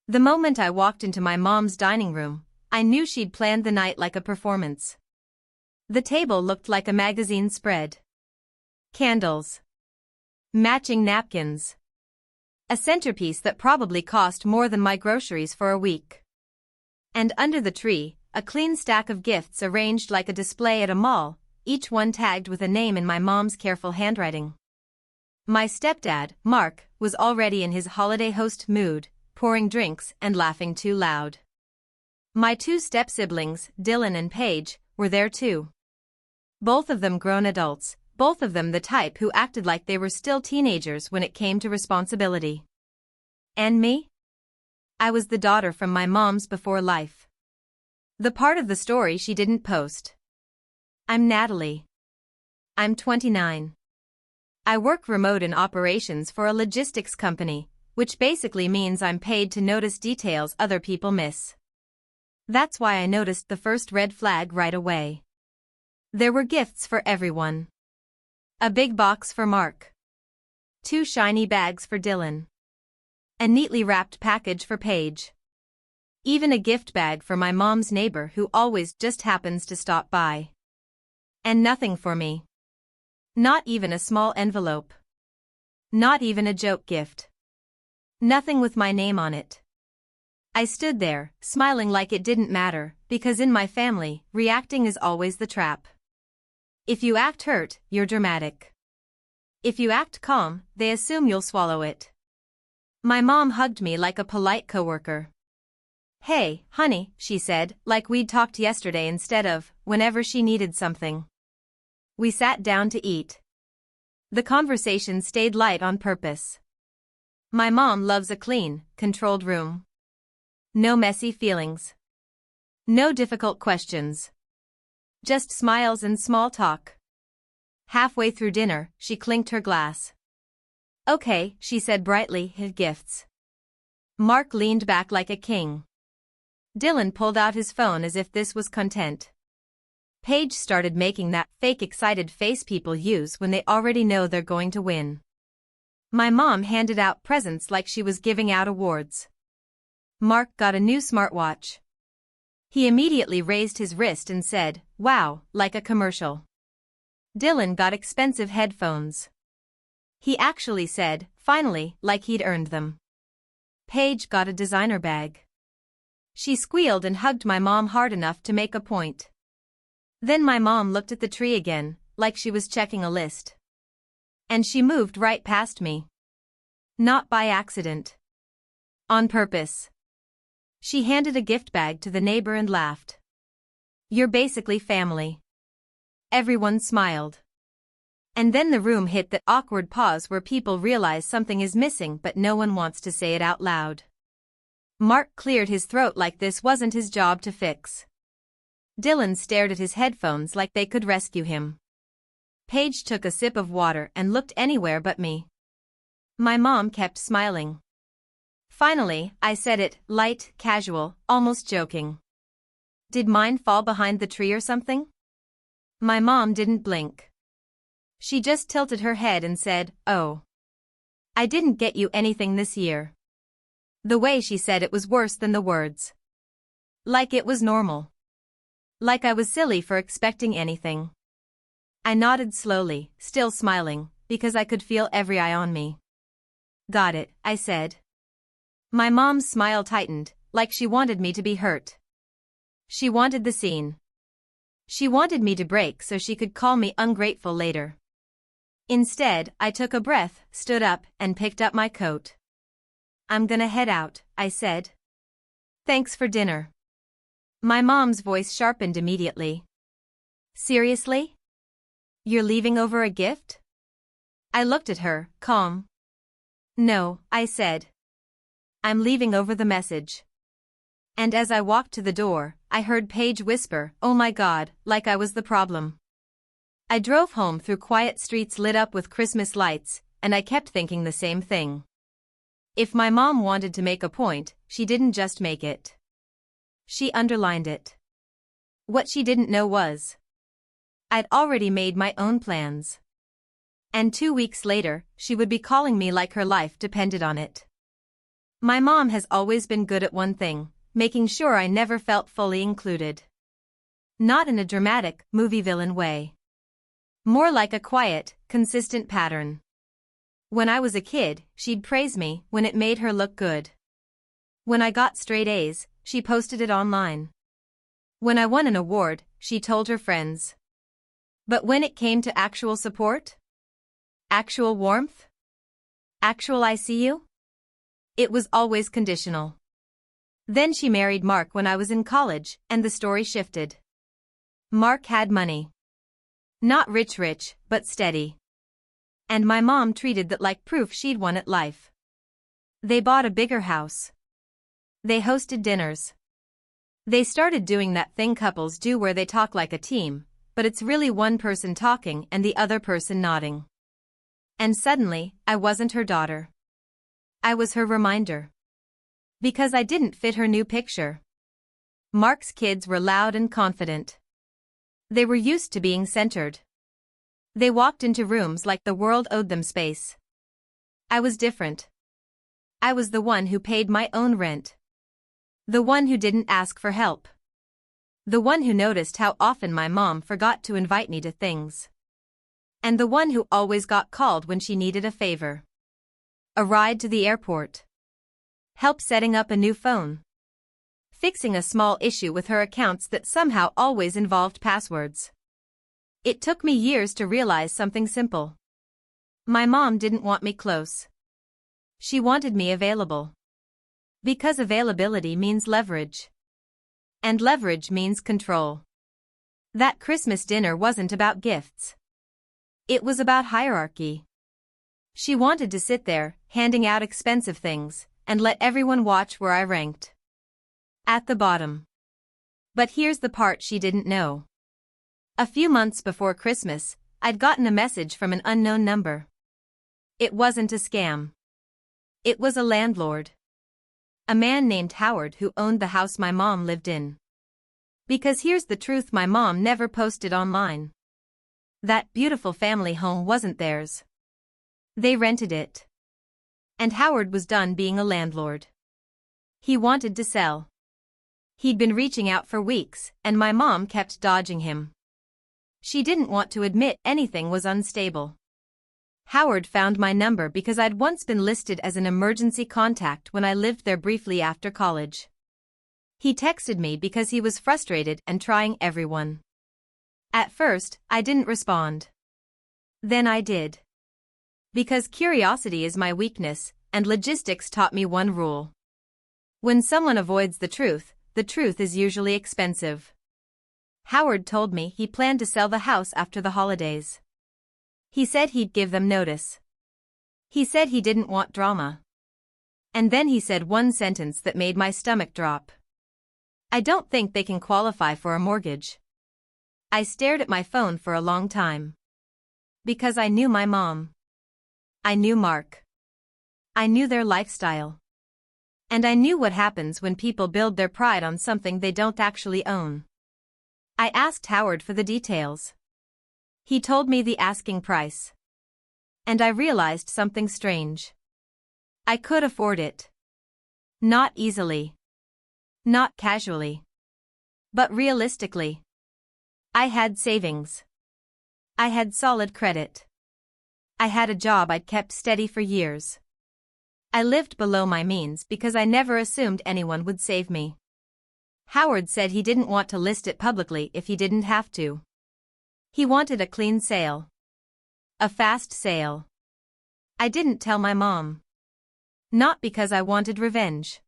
The moment I walked into my mom's dining room, I knew she'd planned the night like a performance. The table looked like a magazine spread. Candles. Matching napkins. A centerpiece that probably cost more than my groceries for a week. And under the tree, a clean stack of gifts arranged like a display at a mall, each one tagged with a name in my mom's careful handwriting. My stepdad, Mark, was already in his holiday host mood, pouring drinks and laughing too loud. My two step-siblings, Dylan and Paige, were there too. Both of them grown adults, both of them the type who acted like they were still teenagers when it came to responsibility. And me? I was the daughter from my mom's before life. The part of the story she didn't post. I'm Natalie. I'm 29. I work remote in operations for a logistics company, which basically means I'm paid to notice details other people miss. That's why I noticed the first red flag right away. There were gifts for everyone. A big box for Mark. 2 shiny bags for Dylan. A neatly wrapped package for Paige. Even a gift bag for my mom's neighbor who always just happens to stop by. And nothing for me. Not even a small envelope. Not even a joke gift. Nothing with my name on it. I stood there, smiling like it didn't matter, because in my family, reacting is always the trap. If you act hurt, you're dramatic. If you act calm, they assume you'll swallow it. My mom hugged me like a polite coworker. Hey, honey, she said, like we'd talked yesterday instead of, whenever she needed something. We sat down to eat. The conversation stayed light on purpose. My mom loves a clean, controlled room. No messy feelings. No difficult questions. Just smiles and small talk. Halfway through dinner, she clinked her glass. Okay, she said brightly, gifts. Mark leaned back like a king. Dylan pulled out his phone as if this was content. Paige started making that fake excited face people use when they already know they're going to win. My mom handed out presents like she was giving out awards. Mark got a new smartwatch. He immediately raised his wrist and said, "Wow," like a commercial. Dylan got expensive headphones. He actually said, "Finally," like he'd earned them. Paige got a designer bag. She squealed and hugged my mom hard enough to make a point. Then my mom looked at the tree again, like she was checking a list. And she moved right past me. Not by accident. On purpose. She handed a gift bag to the neighbor and laughed. You're basically family. Everyone smiled. And then the room hit that awkward pause where people realize something is missing but no one wants to say it out loud. Mark cleared his throat like this wasn't his job to fix. Dylan stared at his headphones like they could rescue him. Paige took a sip of water and looked anywhere but me. My mom kept smiling. Finally, I said it, light, casual, almost joking. Did mine fall behind the tree or something? My mom didn't blink. She just tilted her head and said, "Oh. I didn't get you anything this year." The way she said it was worse than the words. Like it was normal. Like I was silly for expecting anything. I nodded slowly, still smiling, because I could feel every eye on me. Got it, I said. My mom's smile tightened, like she wanted me to be hurt. She wanted the scene. She wanted me to break so she could call me ungrateful later. Instead, I took a breath, stood up, and picked up my coat. I'm gonna head out, I said. Thanks for dinner. My mom's voice sharpened immediately. Seriously? You're leaving over a gift? I looked at her, calm. No, I said. I'm leaving over the message. And as I walked to the door, I heard Paige whisper, "Oh my God," like I was the problem. I drove home through quiet streets lit up with Christmas lights, and I kept thinking the same thing. If my mom wanted to make a point, she didn't just make it. She underlined it. What she didn't know was, I'd already made my own plans. And 2 weeks later, she would be calling me like her life depended on it. My mom has always been good at one thing, making sure I never felt fully included. Not in a dramatic, movie villain way. More like a quiet, consistent pattern. When I was a kid, she'd praise me when it made her look good. When I got straight A's, she posted it online. When I won an award, she told her friends. But when it came to actual support? Actual warmth? Actual I see you? It was always conditional. Then she married Mark when I was in college, and the story shifted. Mark had money. Not rich, but steady. And my mom treated that like proof she'd won at life. They bought a bigger house. They hosted dinners. They started doing that thing couples do where they talk like a team, but it's really one person talking and the other person nodding. And suddenly, I wasn't her daughter. I was her reminder. Because I didn't fit her new picture. Mark's kids were loud and confident. They were used to being centered. They walked into rooms like the world owed them space. I was different. I was the one who paid my own rent. The one who didn't ask for help. The one who noticed how often my mom forgot to invite me to things. And the one who always got called when she needed a favor. A ride to the airport. Help setting up a new phone. Fixing a small issue with her accounts that somehow always involved passwords. It took me years to realize something simple. My mom didn't want me close. She wanted me available. Because availability means leverage. And leverage means control. That Christmas dinner wasn't about gifts. It was about hierarchy. She wanted to sit there, handing out expensive things, and let everyone watch where I ranked. At the bottom. But here's the part she didn't know. A few months before Christmas, I'd gotten a message from an unknown number. It wasn't a scam. It was a landlord. A man named Howard who owned the house my mom lived in. Because here's the truth my mom never posted online. That beautiful family home wasn't theirs. They rented it. And Howard was done being a landlord. He wanted to sell. He'd been reaching out for weeks, and my mom kept dodging him. She didn't want to admit anything was unstable. Howard found my number because I'd once been listed as an emergency contact when I lived there briefly after college. He texted me because he was frustrated and trying everyone. At first, I didn't respond. Then I did. Because curiosity is my weakness, and logistics taught me one rule. When someone avoids the truth is usually expensive. Howard told me he planned to sell the house after the holidays. He said he'd give them notice. He said he didn't want drama. And then he said one sentence that made my stomach drop. I don't think they can qualify for a mortgage. I stared at my phone for a long time. Because I knew my mom. I knew Mark. I knew their lifestyle. And I knew what happens when people build their pride on something they don't actually own. I asked Howard for the details. He told me the asking price. And I realized something strange. I could afford it. Not easily. Not casually. But realistically. I had savings. I had solid credit. I had a job I'd kept steady for years. I lived below my means because I never assumed anyone would save me. Howard said he didn't want to list it publicly if he didn't have to. He wanted a clean sale. A fast sale. I didn't tell my mom. Not because I wanted revenge.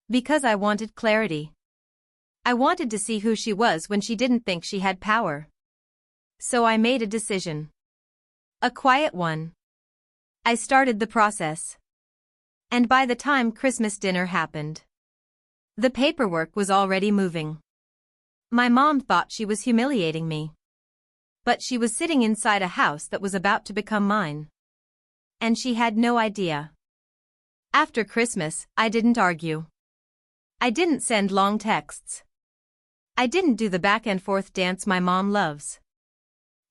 Because I wanted clarity. I wanted to see who she was when she didn't think she had power. So I made a decision. A quiet one. I started the process. And by the time Christmas dinner happened, the paperwork was already moving. My mom thought she was humiliating me. But she was sitting inside a house that was about to become mine. And she had no idea. After Christmas, I didn't argue. I didn't send long texts. I didn't do the back and forth dance my mom loves.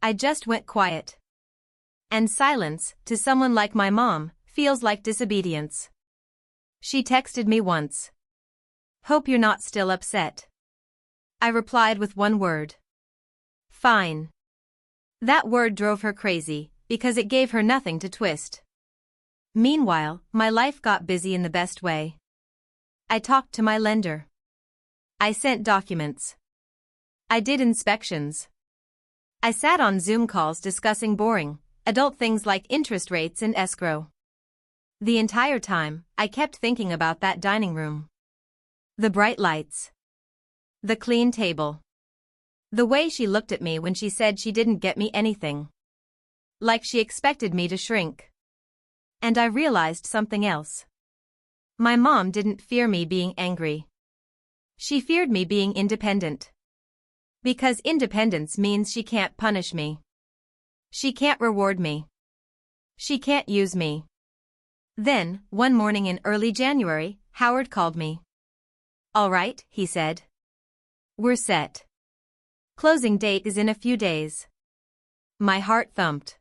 I just went quiet. And silence, to someone like my mom, feels like disobedience. She texted me once. Hope you're not still upset. I replied with one word. Fine. That word drove her crazy, because it gave her nothing to twist. Meanwhile, my life got busy in the best way. I talked to my lender. I sent documents. I did inspections. I sat on Zoom calls discussing boring, adult things like interest rates and escrow. The entire time, I kept thinking about that dining room. The bright lights. The clean table. The way she looked at me when she said she didn't get me anything. Like she expected me to shrink. And I realized something else. My mom didn't fear me being angry. She feared me being independent. Because independence means she can't punish me. She can't reward me. She can't use me. Then, one morning in early January, Howard called me. All right, he said. We're set. Closing date is in a few days. My heart thumped.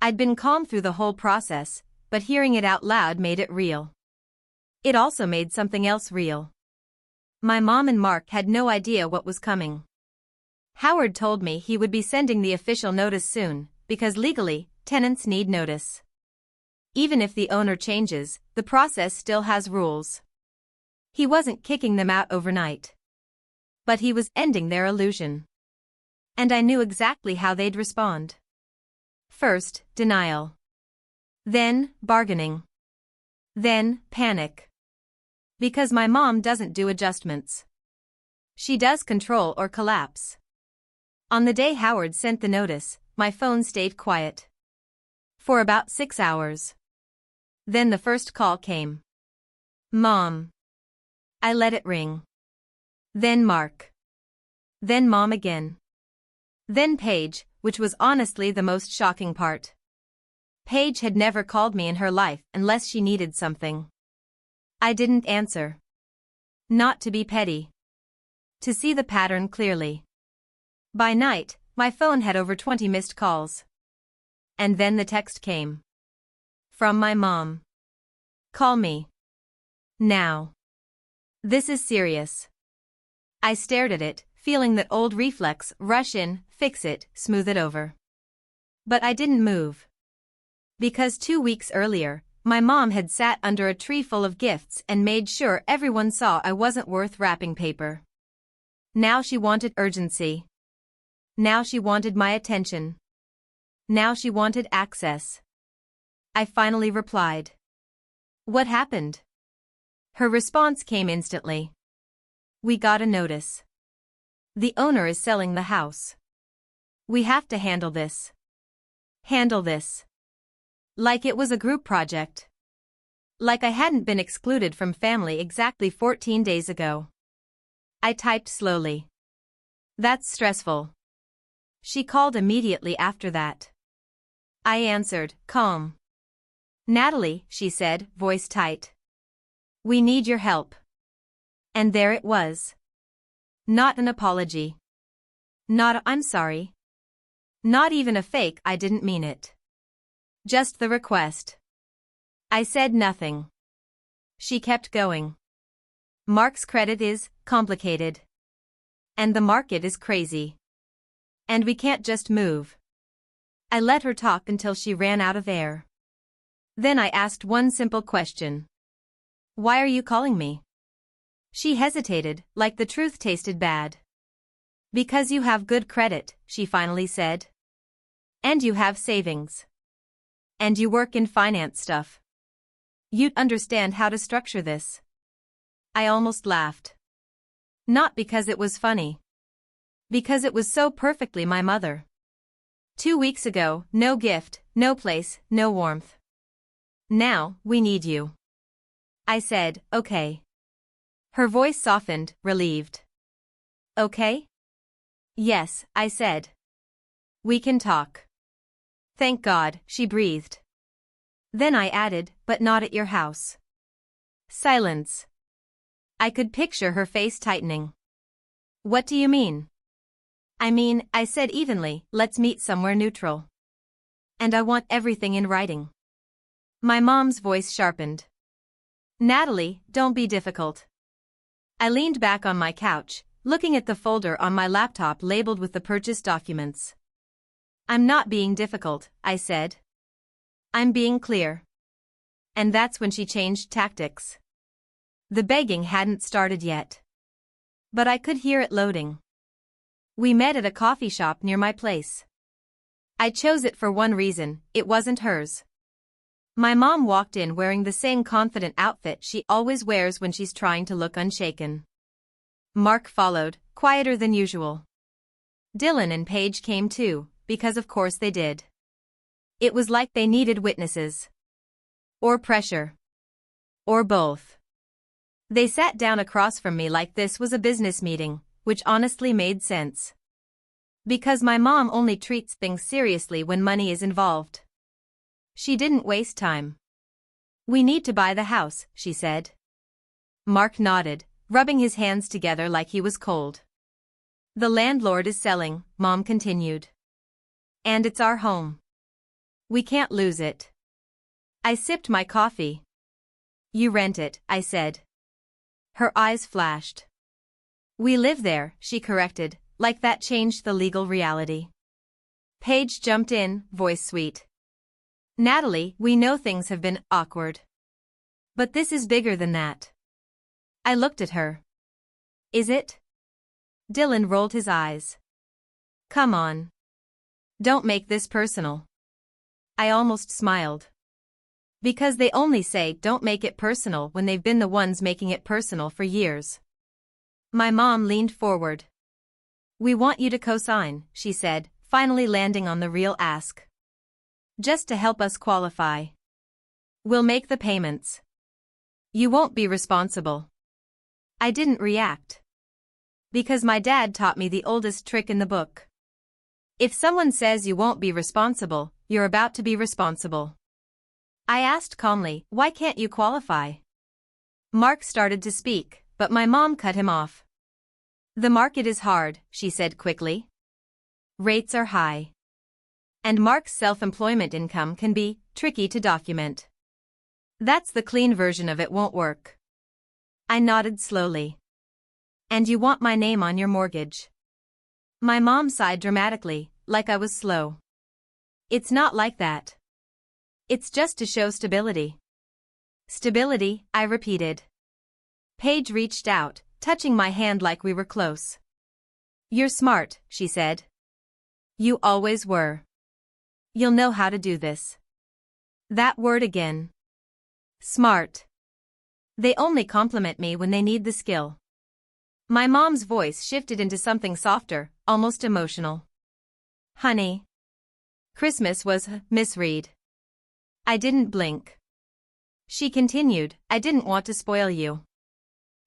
I'd been calm through the whole process, but hearing it out loud made it real. It also made something else real. My mom and Mark had no idea what was coming. Howard told me he would be sending the official notice soon, because legally, tenants need notice. Even if the owner changes, the process still has rules. He wasn't kicking them out overnight. But he was ending their illusion. And I knew exactly how they'd respond. First, denial. Then, bargaining. Then, panic. Because my mom doesn't do adjustments. She does control or collapse. On the day Howard sent the notice, my phone stayed quiet. For about 6 hours. Then the first call came. Mom. I let it ring. Then Mark. Then Mom again. Then Paige, which was honestly the most shocking part. Paige had never called me in her life unless she needed something. I didn't answer. Not to be petty. To see the pattern clearly. By night, my phone had over 20 missed calls. And then the text came. From my mom. Call me. Now. This is serious. I stared at it, feeling that old reflex, rush in, fix it, smooth it over. But I didn't move. Because 2 weeks earlier, my mom had sat under a tree full of gifts and made sure everyone saw I wasn't worth wrapping paper. Now she wanted urgency. Now she wanted my attention. Now she wanted access. I finally replied. What happened? Her response came instantly. We got a notice. The owner is selling the house. We have to handle this. Handle this. Like it was a group project. Like I hadn't been excluded from family exactly 14 days ago. I typed slowly. That's stressful. She called immediately after that. I answered, calm. Natalie, she said, voice tight. We need your help. And there it was. Not an apology. Not a I'm sorry. Not even a fake I didn't mean it. Just the request. I said nothing. She kept going. Mark's credit is complicated. And the market is crazy. And we can't just move. I let her talk until she ran out of air. Then I asked one simple question. Why are you calling me? She hesitated, like the truth tasted bad. Because you have good credit, she finally said. And you have savings. And you work in finance stuff. You'd understand how to structure this. I almost laughed. Not because it was funny. Because it was so perfectly my mother. 2 weeks ago, no gift, no place, no warmth. Now, we need you. I said, okay. Her voice softened, relieved. Okay? Yes, I said. We can talk. Thank God, she breathed. Then I added, but not at your house. Silence. I could picture her face tightening. What do you mean? I mean, I said evenly, let's meet somewhere neutral. And I want everything in writing. My mom's voice sharpened. Natalie, don't be difficult. I leaned back on my couch, looking at the folder on my laptop labeled with the purchase documents. I'm not being difficult, I said. I'm being clear. And that's when she changed tactics. The begging hadn't started yet. But I could hear it loading. We met at a coffee shop near my place. I chose it for one reason, it wasn't hers. My mom walked in wearing the same confident outfit she always wears when she's trying to look unshaken. Mark followed, quieter than usual. Dylan and Paige came too, because of course they did. It was like they needed witnesses. Or pressure. Or both. They sat down across from me like this was a business meeting, which honestly made sense. Because my mom only treats things seriously when money is involved. She didn't waste time. We need to buy the house, she said. Mark nodded, rubbing his hands together like he was cold. The landlord is selling, Mom continued. And it's our home. We can't lose it. I sipped my coffee. You rent it, I said. Her eyes flashed. We live there, she corrected, like that changed the legal reality. Paige jumped in, voice sweet. Natalie, we know things have been awkward. But this is bigger than that. I looked at her. Is it? Dylan rolled his eyes. Come on. Don't make this personal. I almost smiled. Because they only say don't make it personal when they've been the ones making it personal for years. My mom leaned forward. We want you to co-sign, she said, finally landing on the real ask. Just to help us qualify. We'll make the payments. You won't be responsible. I didn't react. Because my dad taught me the oldest trick in the book. If someone says you won't be responsible, you're about to be responsible. I asked calmly, why can't you qualify? Mark started to speak, but my mom cut him off. The market is hard, she said quickly. Rates are high. And Mark's self-employment income can be tricky to document. That's the clean version of it won't work. I nodded slowly. And you want my name on your mortgage? My mom sighed dramatically, like I was slow. It's not like that. It's just to show stability. Stability, I repeated. Paige reached out, touching my hand like we were close. You're smart, she said. You always were. You'll know how to do this. That word again. Smart. They only compliment me when they need the skill. My mom's voice shifted into something softer, almost emotional. Honey. Christmas was misread. I didn't blink. She continued, I didn't want to spoil you.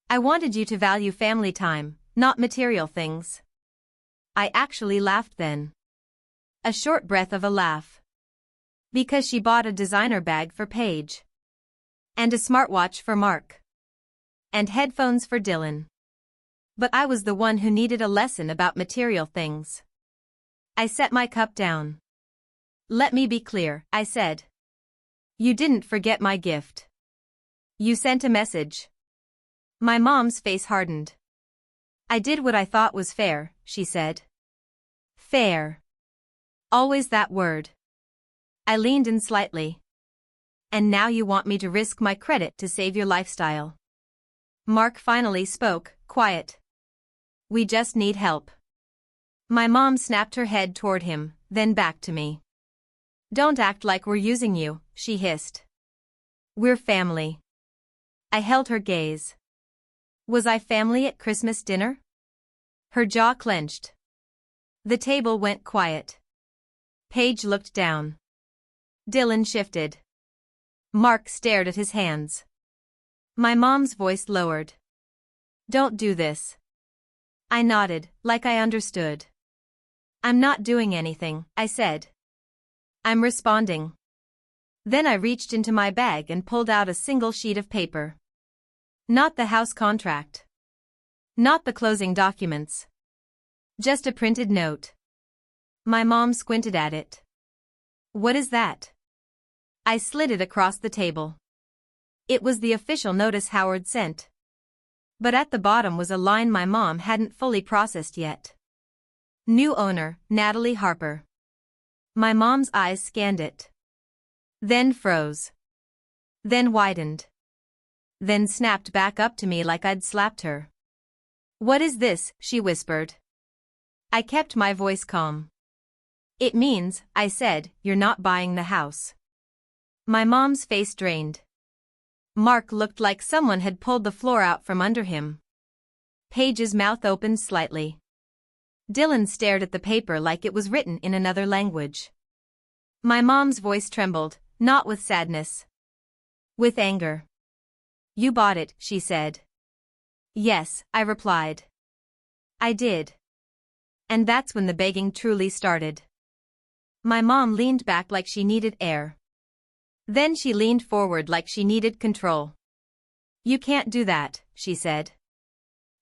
I wanted you to value family time, not material things. I actually laughed then. A short breath of a laugh. Because she bought a designer bag for Paige. And a smartwatch for Mark. And headphones for Dylan. But I was the one who needed a lesson about material things. I set my cup down. Let me be clear, I said. You didn't forget my gift. You sent a message. My mom's face hardened. I did what I thought was fair, she said. Fair. Always that word. I leaned in slightly. And now you want me to risk my credit to save your lifestyle. Mark finally spoke, quiet. We just need help. My mom snapped her head toward him, then back to me. Don't act like we're using you, she hissed. We're family. I held her gaze. Was I family at Christmas dinner? Her jaw clenched. The table went quiet. Paige looked down. Dylan shifted. Mark stared at his hands. My mom's voice lowered. Don't do this. I nodded, like I understood. I'm not doing anything, I said. I'm responding. Then I reached into my bag and pulled out a single sheet of paper. Not the house contract. Not the closing documents. Just a printed note. My mom squinted at it. What is that? I slid it across the table. It was the official notice Howard sent. But at the bottom was a line my mom hadn't fully processed yet. New owner, Natalie Harper. My mom's eyes scanned it. Then froze. Then widened. Then snapped back up to me like I'd slapped her. "What is this?" she whispered. I kept my voice calm. "It means," I said, "you're not buying the house." My mom's face drained. Mark looked like someone had pulled the floor out from under him. Paige's mouth opened slightly. Dylan stared at the paper like it was written in another language. My mom's voice trembled, not with sadness. With anger. "You bought it," she said. "Yes," I replied. "I did." And that's when the begging truly started. My mom leaned back like she needed air. Then she leaned forward like she needed control. "You can't do that," she said.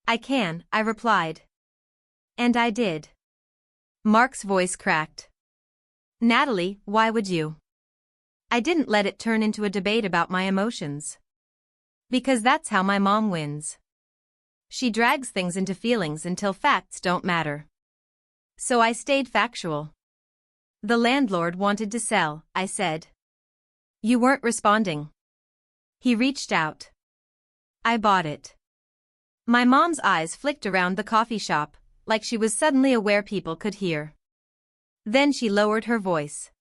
"I can," I replied. And I did. Mark's voice cracked. "Natalie, why would you?" I didn't let it turn into a debate about my emotions. Because that's how my mom wins. She drags things into feelings until facts don't matter. So I stayed factual. "The landlord wanted to sell," I said. "You weren't responding." He reached out. "I bought it." My mom's eyes flicked around the coffee shop, like she was suddenly aware people could hear. Then she lowered her voice.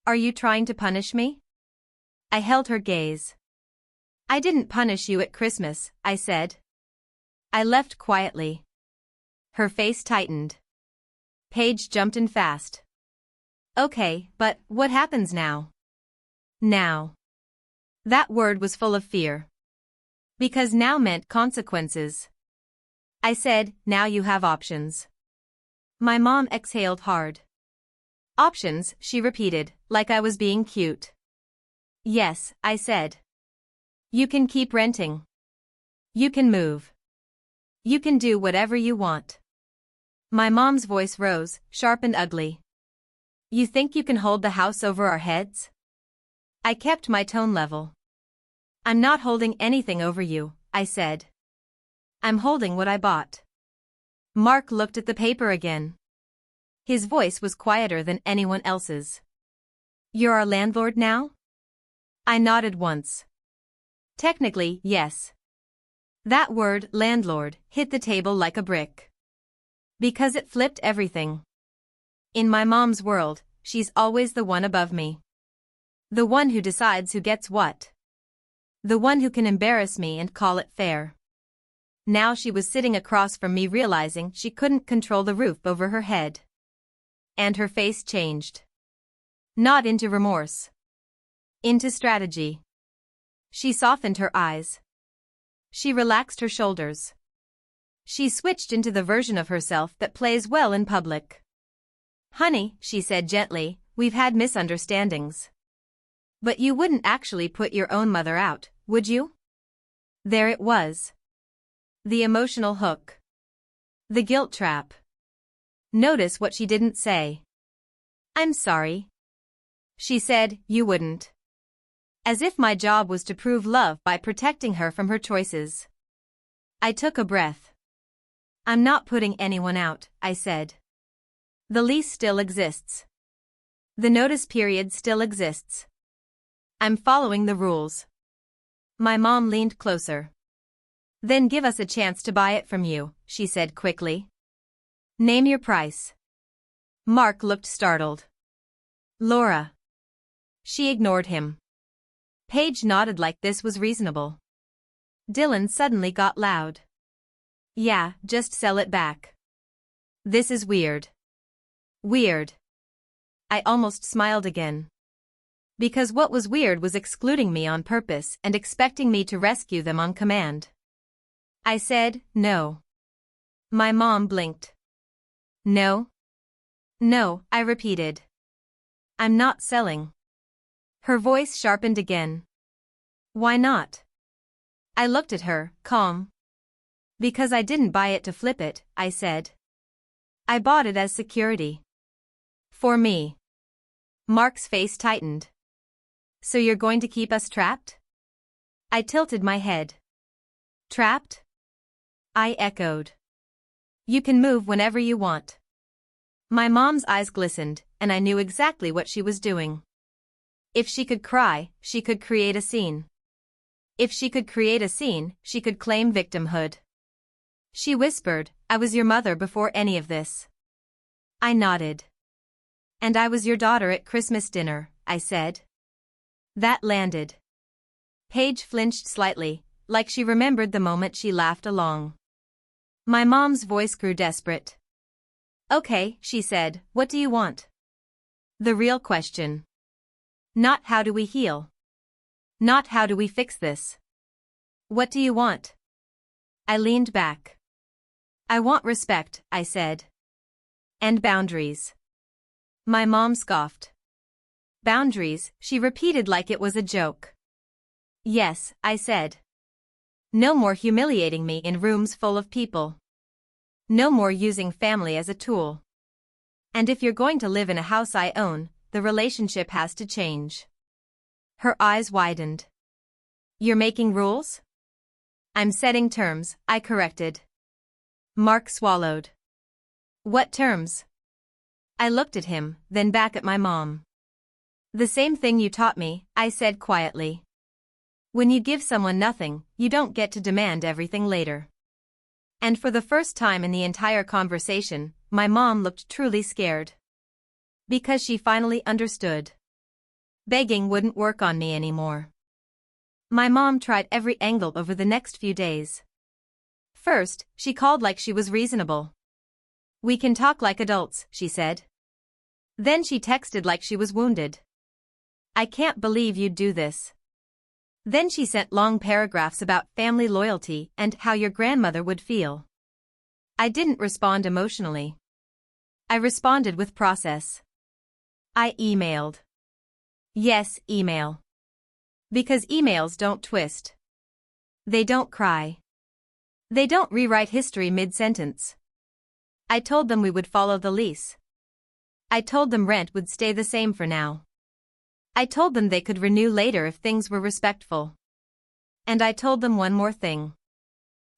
"Are you trying to punish me?" I held her gaze. "I didn't punish you at Christmas," I said. I left quietly. Her face tightened. Paige jumped in fast. "Okay, but what happens now?" Now. That word was full of fear. Because now meant consequences. I said, "Now you have options." My mom exhaled hard. "Options," she repeated, like I was being cute. "Yes," I said. "You can keep renting. You can move. You can do whatever you want." My mom's voice rose, sharp and ugly. "You think you can hold the house over our heads?" I kept my tone level. "I'm not holding anything over you," I said. "I'm holding what I bought." Mark looked at the paper again. His voice was quieter than anyone else's. "You're our landlord now?" I nodded once. "Technically, yes." That word, landlord, hit the table like a brick. Because it flipped everything. In my mom's world, she's always the one above me. The one who decides who gets what. The one who can embarrass me and call it fair. Now she was sitting across from me realizing she couldn't control the roof over her head. And her face changed. Not into remorse. Into strategy. She softened her eyes. She relaxed her shoulders. She switched into the version of herself that plays well in public. "Honey," she said gently, "we've had misunderstandings. But you wouldn't actually put your own mother out, would you?" There it was. The emotional hook. The guilt trap. Notice what she didn't say. "I'm sorry." She said, "You wouldn't." As if my job was to prove love by protecting her from her choices. I took a breath. "I'm not putting anyone out," I said. "The lease still exists. The notice period still exists. I'm following the rules." My mom leaned closer. "Then give us a chance to buy it from you," she said quickly. "Name your price." Mark looked startled. "Laura." She ignored him. Paige nodded like this was reasonable. Dylan suddenly got loud. "Yeah, just sell it back. This is weird." Weird. I almost smiled again. Because what was weird was excluding me on purpose and expecting me to rescue them on command. I said, "No." My mom blinked. "No?" "No," I repeated. "I'm not selling." Her voice sharpened again. "Why not?" I looked at her, calm. "Because I didn't buy it to flip it," I said. "I bought it as security. For me." Mark's face tightened. "So you're going to keep us trapped?" I tilted my head. Trapped? I echoed. You can move whenever you want. My mom's eyes glistened, and I knew exactly what she was doing. If she could cry, she could create a scene. If she could create a scene, she could claim victimhood. She whispered, I was your mother before any of this. I nodded. And I was your daughter at Christmas dinner, I said. That landed. Paige flinched slightly, like she remembered the moment she laughed along. My mom's voice grew desperate. Okay, she said, what do you want? The real question. Not how do we heal. Not how do we fix this. What do you want? I leaned back. I want respect, I said. And boundaries. My mom scoffed. Boundaries, she repeated like it was a joke. Yes, I said. No more humiliating me in rooms full of people. No more using family as a tool. And if you're going to live in a house I own, the relationship has to change. Her eyes widened. You're making rules? I'm setting terms, I corrected. Mark swallowed. What terms? I looked at him, then back at my mom. The same thing you taught me, I said quietly. When you give someone nothing, you don't get to demand everything later. And for the first time in the entire conversation, my mom looked truly scared. Because she finally understood. Begging wouldn't work on me anymore. My mom tried every angle over the next few days. First, she called like she was reasonable. We can talk like adults, she said. Then she texted like she was wounded. I can't believe you'd do this. Then she sent long paragraphs about family loyalty and how your grandmother would feel. I didn't respond emotionally. I responded with process. I emailed. Yes, email. Because emails don't twist. They don't cry. They don't rewrite history mid-sentence. I told them we would follow the lease. I told them rent would stay the same for now. I told them they could renew later if things were respectful. And I told them one more thing.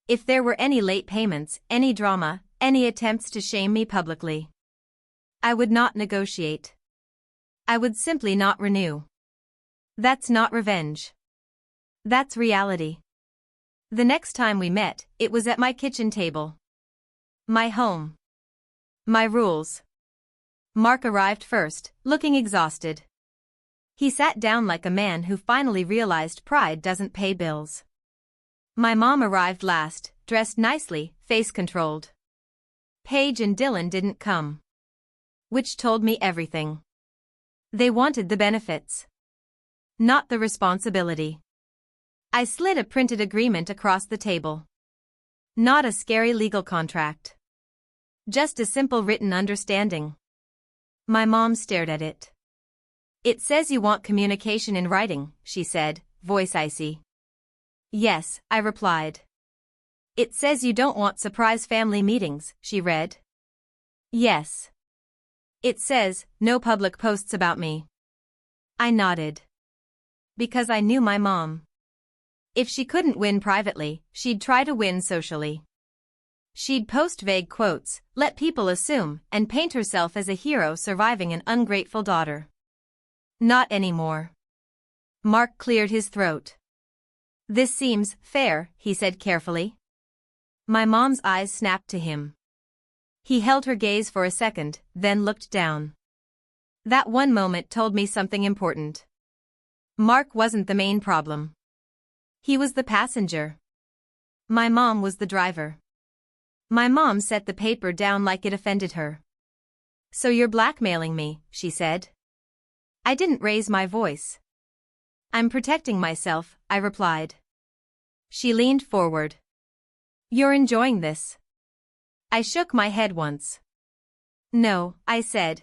If there were any late payments, any drama, any attempts to shame me publicly, I would not negotiate. I would simply not renew. That's not revenge. That's reality. The next time we met, it was at my kitchen table. My home. My rules. Mark arrived first, looking exhausted. He sat down like a man who finally realized pride doesn't pay bills. My mom arrived last, dressed nicely, face controlled. Paige and Dylan didn't come. Which told me everything. They wanted the benefits. Not the responsibility. I slid a printed agreement across the table. Not a scary legal contract. Just a simple written understanding. My mom stared at it. It says you want communication in writing, she said, voice icy. Yes, I replied. It says you don't want surprise family meetings, she read. Yes. It says, no public posts about me. I nodded. Because I knew my mom. If she couldn't win privately, she'd try to win socially. She'd post vague quotes, let people assume, and paint herself as a hero surviving an ungrateful daughter. Not anymore. Mark cleared his throat. This seems fair, he said carefully. My mom's eyes snapped to him. He held her gaze for a second, then looked down. That one moment told me something important. Mark wasn't the main problem. He was the passenger. My mom was the driver. My mom set the paper down like it offended her. So you're blackmailing me, she said. I didn't raise my voice. I'm protecting myself, I replied. She leaned forward. You're enjoying this. I shook my head once. No, I said.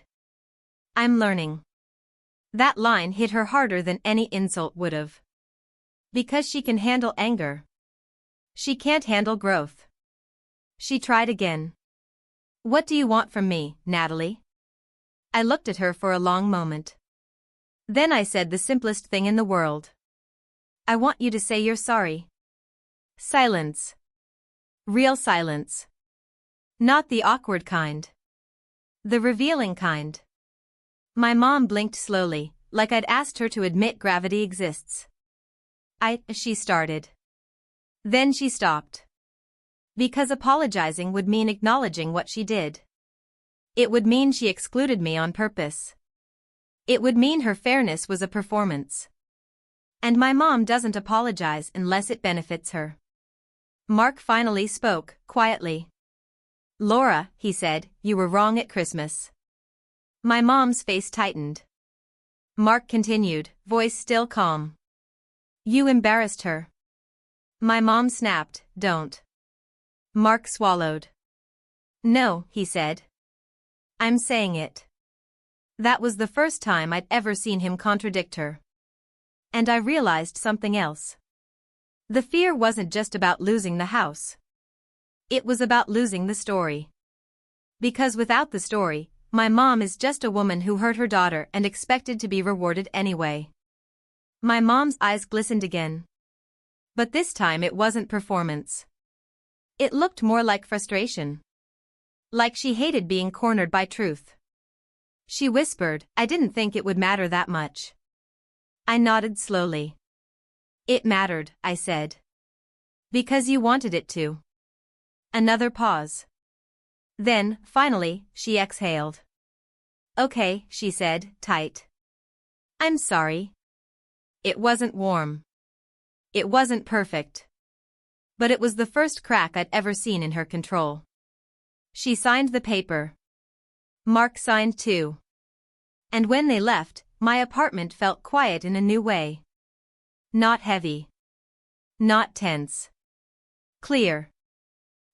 I'm learning. That line hit her harder than any insult would have. Because she can handle anger. She can't handle growth. She tried again. What do you want from me, Natalie? I looked at her for a long moment. Then I said the simplest thing in the world. I want you to say you're sorry. Silence. Real silence. Not the awkward kind. The revealing kind. My mom blinked slowly, like I'd asked her to admit gravity exists. She started. Then she stopped. Because apologizing would mean acknowledging what she did. It would mean she excluded me on purpose. It would mean her fairness was a performance. And my mom doesn't apologize unless it benefits her. Mark finally spoke, quietly. Laura, he said, you were wrong at Christmas. My mom's face tightened. Mark continued, voice still calm. You embarrassed her. My mom snapped, don't. Mark swallowed. No, he said. I'm saying it. That was the first time I'd ever seen him contradict her. And I realized something else. The fear wasn't just about losing the house. It was about losing the story. Because without the story, my mom is just a woman who hurt her daughter and expected to be rewarded anyway. My mom's eyes glistened again. But this time it wasn't performance. It looked more like frustration. Like she hated being cornered by truth. She whispered, I didn't think it would matter that much. I nodded slowly. It mattered, I said. Because you wanted it to. Another pause. Then, finally, she exhaled. Okay, she said, tight. I'm sorry. It wasn't warm. It wasn't perfect. But it was the first crack I'd ever seen in her control. She signed the paper. Mark signed too. And when they left, my apartment felt quiet in a new way. Not heavy. Not tense. Clear.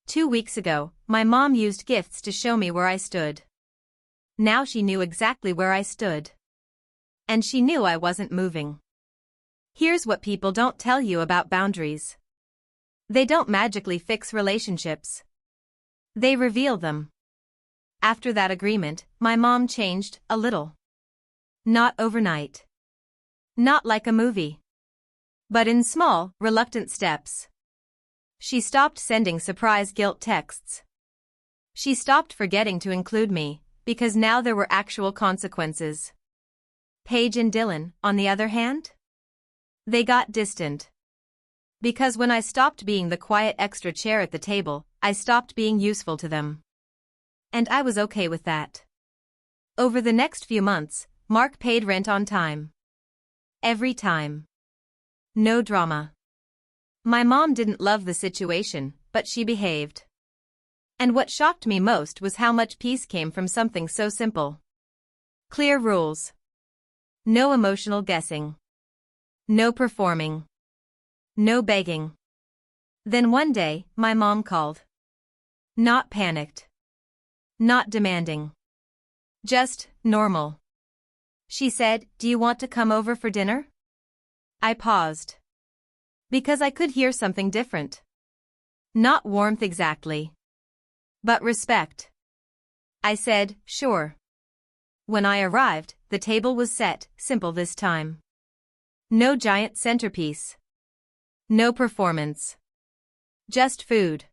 2 weeks ago, my mom used gifts to show me where I stood. Now she knew exactly where I stood. And she knew I wasn't moving. Here's what people don't tell you about boundaries. They don't magically fix relationships. They reveal them. After that agreement, my mom changed, a little. Not overnight. Not like a movie. But in small, reluctant steps. She stopped sending surprise guilt texts. She stopped forgetting to include me, because now there were actual consequences. Paige and Dylan, on the other hand? They got distant. Because when I stopped being the quiet extra chair at the table, I stopped being useful to them. And I was okay with that. Over the next few months, Mark paid rent on time. Every time. No drama. My mom didn't love the situation, but she behaved. And what shocked me most was how much peace came from something so simple. Clear rules. No emotional guessing. No performing. No begging. Then one day, my mom called. Not panicked. Not demanding. Just normal. She said, do you want to come over for dinner? I paused. Because I could hear something different. Not warmth exactly. But respect. I said, sure. When I arrived, the table was set, simple this time. No giant centerpiece. No performance. Just food.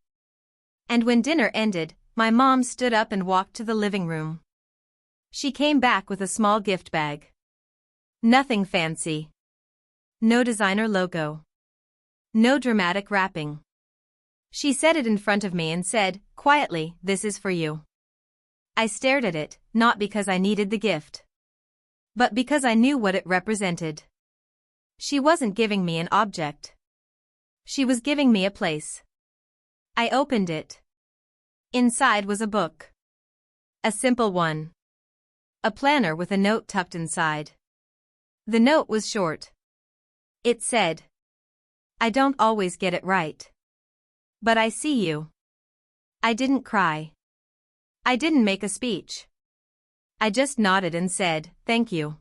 And when dinner ended, my mom stood up and walked to the living room. She came back with a small gift bag. Nothing fancy. No designer logo. No dramatic wrapping. She set it in front of me and said, quietly, this is for you. I stared at it, not because I needed the gift. But because I knew what it represented. She wasn't giving me an object. She was giving me a place. I opened it. Inside was a book. A simple one. A planner with a note tucked inside. The note was short. It said, I don't always get it right. But I see you. I didn't cry. I didn't make a speech. I just nodded and said, thank you.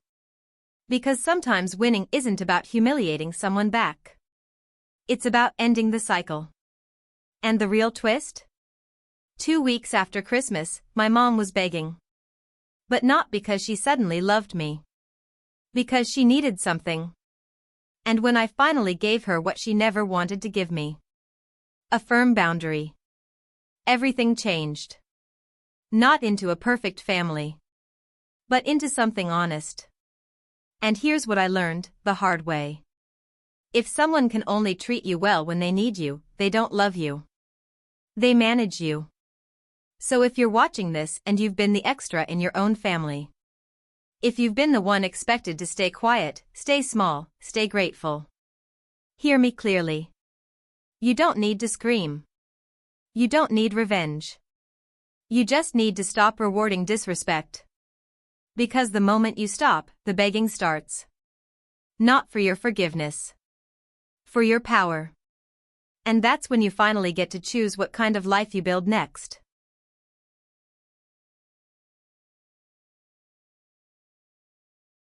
Because sometimes winning isn't about humiliating someone back. It's about ending the cycle. And the real twist? 2 weeks after Christmas, my mom was begging. But not because she suddenly loved me. Because she needed something. And when I finally gave her what she never wanted to give me, a firm boundary, everything changed. Not into a perfect family, but into something honest. And here's what I learned the hard way. If someone can only treat you well when they need you, they don't love you. They manage you. So if you're watching this and you've been the extra in your own family, if you've been the one expected to stay quiet, stay small, stay grateful, hear me clearly. You don't need to scream. You don't need revenge. You just need to stop rewarding disrespect. Because the moment you stop, the begging starts. Not for your forgiveness. For your power. And that's when you finally get to choose what kind of life you build next.